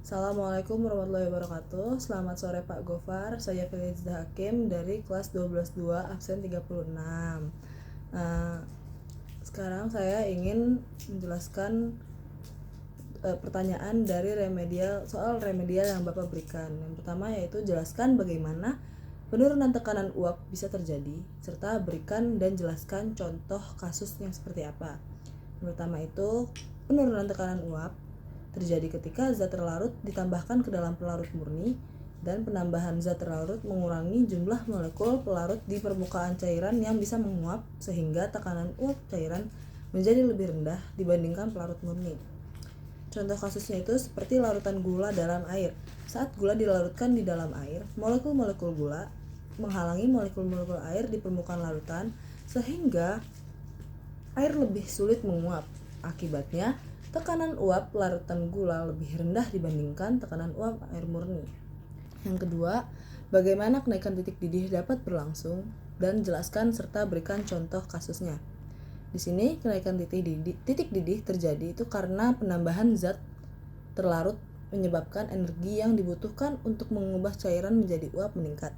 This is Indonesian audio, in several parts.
Assalamualaikum warahmatullahi wabarakatuh. Selamat sore Pak Gofar. Saya Filizda Hakim dari kelas 12-2 absen 36. Sekarang saya ingin menjelaskan pertanyaan dari soal remedial yang Bapak berikan. Yang pertama yaitu jelaskan bagaimana penurunan tekanan uap bisa terjadi, serta berikan dan jelaskan contoh kasus yang seperti apa. Yang pertama itu, penurunan tekanan uap terjadi ketika zat terlarut ditambahkan ke dalam pelarut murni, dan penambahan zat terlarut mengurangi jumlah molekul pelarut di permukaan cairan yang bisa menguap, sehingga tekanan uap cairan menjadi lebih rendah dibandingkan pelarut murni. Contoh kasusnya itu seperti larutan gula dalam air. Saat gula dilarutkan di dalam air, molekul-molekul gula menghalangi molekul-molekul air di permukaan larutan, sehingga air lebih sulit menguap. Akibatnya, tekanan uap larutan gula lebih rendah dibandingkan tekanan uap air murni. Yang kedua, bagaimana kenaikan titik didih dapat berlangsung, dan jelaskan serta berikan contoh kasusnya. Di sini kenaikan titik didih terjadi itu karena penambahan zat terlarut menyebabkan energi yang dibutuhkan untuk mengubah cairan menjadi uap meningkat.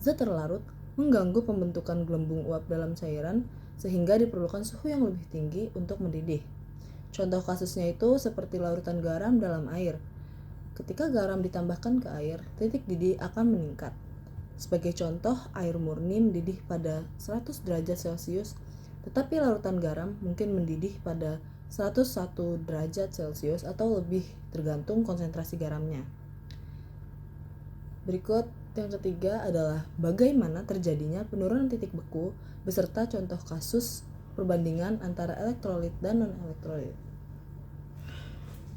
Zat terlarut mengganggu pembentukan gelembung uap dalam cairan, sehingga diperlukan suhu yang lebih tinggi untuk mendidih. Contoh kasusnya itu seperti larutan garam dalam air. Ketika garam ditambahkan ke air, titik didih akan meningkat. Sebagai contoh, air murni mendidih pada 100 derajat Celcius, tetapi larutan garam mungkin mendidih pada 101 derajat Celcius atau lebih, tergantung konsentrasi garamnya. Berikut yang ketiga adalah bagaimana terjadinya penurunan titik beku beserta contoh kasus perbandingan antara elektrolit dan non-elektrolit.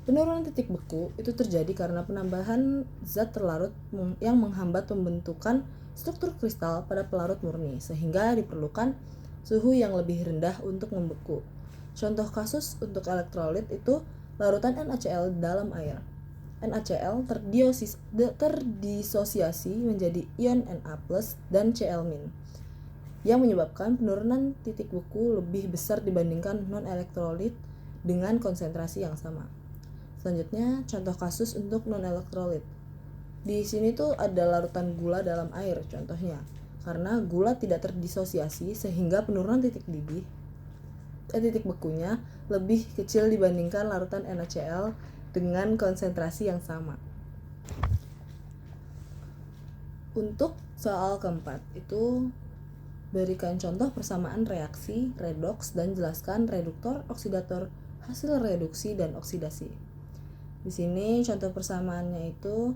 Penurunan titik beku itu terjadi karena penambahan zat terlarut yang menghambat pembentukan struktur kristal pada pelarut murni, sehingga diperlukan suhu yang lebih rendah untuk membeku. Contoh kasus untuk elektrolit itu larutan NaCl dalam air. NaCl terdisosiasi menjadi ion Na+ dan Cl- yang menyebabkan penurunan titik beku lebih besar dibandingkan non-elektrolit dengan konsentrasi yang sama. Selanjutnya, contoh kasus untuk non-elektrolit. Di sini tuh ada larutan gula dalam air contohnya. Karena gula tidak terdisosiasi sehingga penurunan titik bekunya lebih kecil dibandingkan larutan NaCl dengan konsentrasi yang sama. Untuk soal keempat itu berikan contoh persamaan reaksi, redoks, dan jelaskan reduktor, oksidator, hasil reduksi dan oksidasi. Di sini contoh persamaannya itu